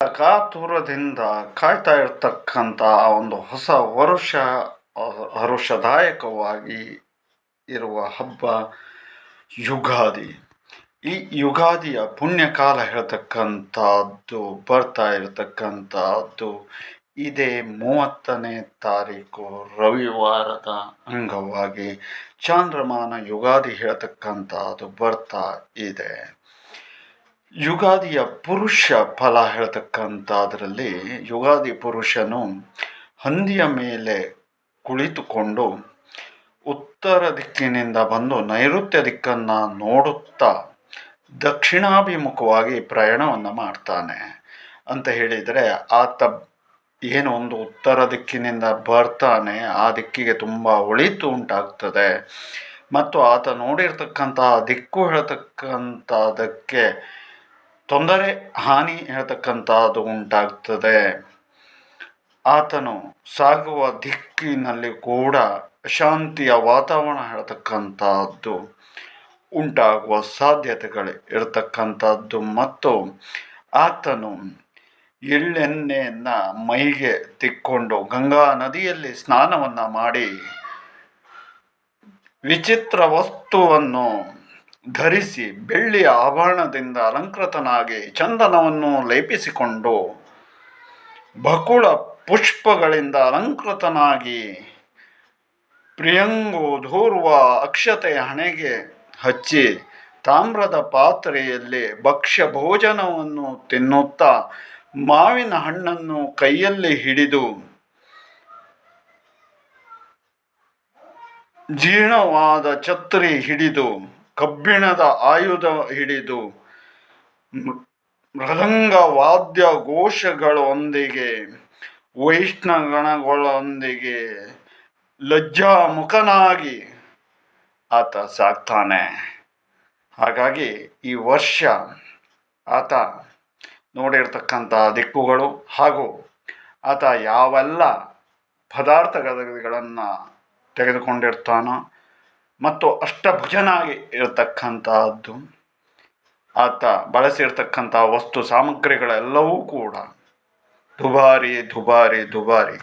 ಕಾತುರದಿಂದ ಕಾಯ್ತಾ ಇರ್ತಕ್ಕಂಥ ಒಂದು ಹೊಸ ವರುಷ ಹರುಷದಾಯಕವಾಗಿ ಇರುವ ಹಬ್ಬ ಯುಗಾದಿ. ಈ ಯುಗಾದಿಯ ಪುಣ್ಯಕಾಲ ಹೇಳ್ತಕ್ಕಂಥದ್ದು ಬರ್ತಾ ಇರತಕ್ಕಂಥದ್ದು ಇದೇ 30ನೇ ತಾರೀಕು ರವಿವಾರದ ಅಂಗವಾಗಿ ಚಾಂದ್ರಮಾನ ಯುಗಾದಿ ಹೇಳ್ತಕ್ಕಂಥದ್ದು ಬರ್ತಾ ಇದೆ. ಯುಗಾದಿಯ ಪುರುಷ ಫಲ ಹೇಳ್ತಕ್ಕಂಥದ್ರಲ್ಲಿ ಯುಗಾದಿ ಪುರುಷನು ಹಂದಿಯ ಮೇಲೆ ಕುಳಿತುಕೊಂಡು ಉತ್ತರ ದಿಕ್ಕಿನಿಂದ ಬಂದು ನೈಋತ್ಯ ದಿಕ್ಕನ್ನು ನೋಡುತ್ತಾ ದಕ್ಷಿಣಾಭಿಮುಖವಾಗಿ ಪ್ರಯಾಣವನ್ನು ಮಾಡ್ತಾನೆ ಅಂತ ಹೇಳಿದರೆ, ಆತ ಏನು ಒಂದು ಉತ್ತರ ದಿಕ್ಕಿನಿಂದ ಬರ್ತಾನೆ ಆ ದಿಕ್ಕಿಗೆ ತುಂಬ ಒಳಿತು ಉಂಟಾಗ್ತದೆ ಮತ್ತು ಆತ ನೋಡಿರ್ತಕ್ಕಂತಹ ದಿಕ್ಕು ಹೇಳ್ತಕ್ಕಂಥದಕ್ಕೆ ತೊಂದರೆ ಹಾನಿ ಹೇಳ್ತಕ್ಕಂಥದ್ದು ಉಂಟಾಗ್ತದೆ. ಆತನು ಸಾಗುವ ದಿಕ್ಕಿನಲ್ಲಿ ಕೂಡ ಅಶಾಂತಿಯ ವಾತಾವರಣ ಹೇಳ್ತಕ್ಕಂಥದ್ದು ಉಂಟಾಗುವ ಸಾಧ್ಯತೆಗಳು ಇರತಕ್ಕಂಥದ್ದು ಮತ್ತು ಆತನು ಎಳ್ಳೆಣ್ಣೆಯನ್ನು ಮೈಗೆ ತಿಕ್ಕೊಂಡು ಗಂಗಾ ನದಿಯಲ್ಲಿ ಸ್ನಾನವನ್ನು ಮಾಡಿ ವಿಚಿತ್ರ ವಸ್ತುವನ್ನು ಧರಿಸಿ ಬೆಳ್ಳಿಯ ಆಭರಣದಿಂದ ಅಲಂಕೃತನಾಗಿ ಚಂದನವನ್ನು ಲೇಪಿಸಿಕೊಂಡು ಬಕುಳ ಪುಷ್ಪಗಳಿಂದ ಅಲಂಕೃತನಾಗಿ ಪ್ರಿಯಂಗು ಧೂರ್ವ ಅಕ್ಷತೆ ಹಣೆಗೆ ಹಚ್ಚಿ ತಾಮ್ರದ ಪಾತ್ರೆಯಲ್ಲಿ ಭಕ್ಷ್ಯ ಭೋಜನವನ್ನು ತಿನ್ನುತ್ತಾ ಮಾವಿನ ಹಣ್ಣನ್ನು ಕೈಯಲ್ಲಿ ಹಿಡಿದು ಜೀರ್ಣವಾದ ಛತ್ರಿ ಹಿಡಿದು ಕಬ್ಬಿಣದ ಆಯುಧ ಹಿಡಿದು ಮೃದಂಗ ವಾದ್ಯ ಘೋಷಗಳೊಂದಿಗೆ ವೈಷ್ಣವಗಣಗಳೊಂದಿಗೆ ಲಜ್ಜಾಮುಖನಾಗಿ ಆತ ಸಾಗ್ತಾನೆ. ಹಾಗಾಗಿ ಈ ವರ್ಷ ಆತ ನೋಡಿರ್ತಕ್ಕಂಥ ದಿಕ್ಕುಗಳು ಹಾಗೂ ಆತ ಯಾವೆಲ್ಲ ಪದಾರ್ಥಗಳನ್ನು ತೆಗೆದುಕೊಂಡಿರ್ತಾನೋ ಮತ್ತು ಅಷ್ಟಭುಜನಾಗಿ ಇರತಕ್ಕಂಥದ್ದು ಆತ ಬಳಸಿರ್ತಕ್ಕಂಥ ವಸ್ತು ಸಾಮಗ್ರಿಗಳೆಲ್ಲವೂ ಕೂಡ ದುಬಾರಿ ದುಬಾರಿ ದುಬಾರಿ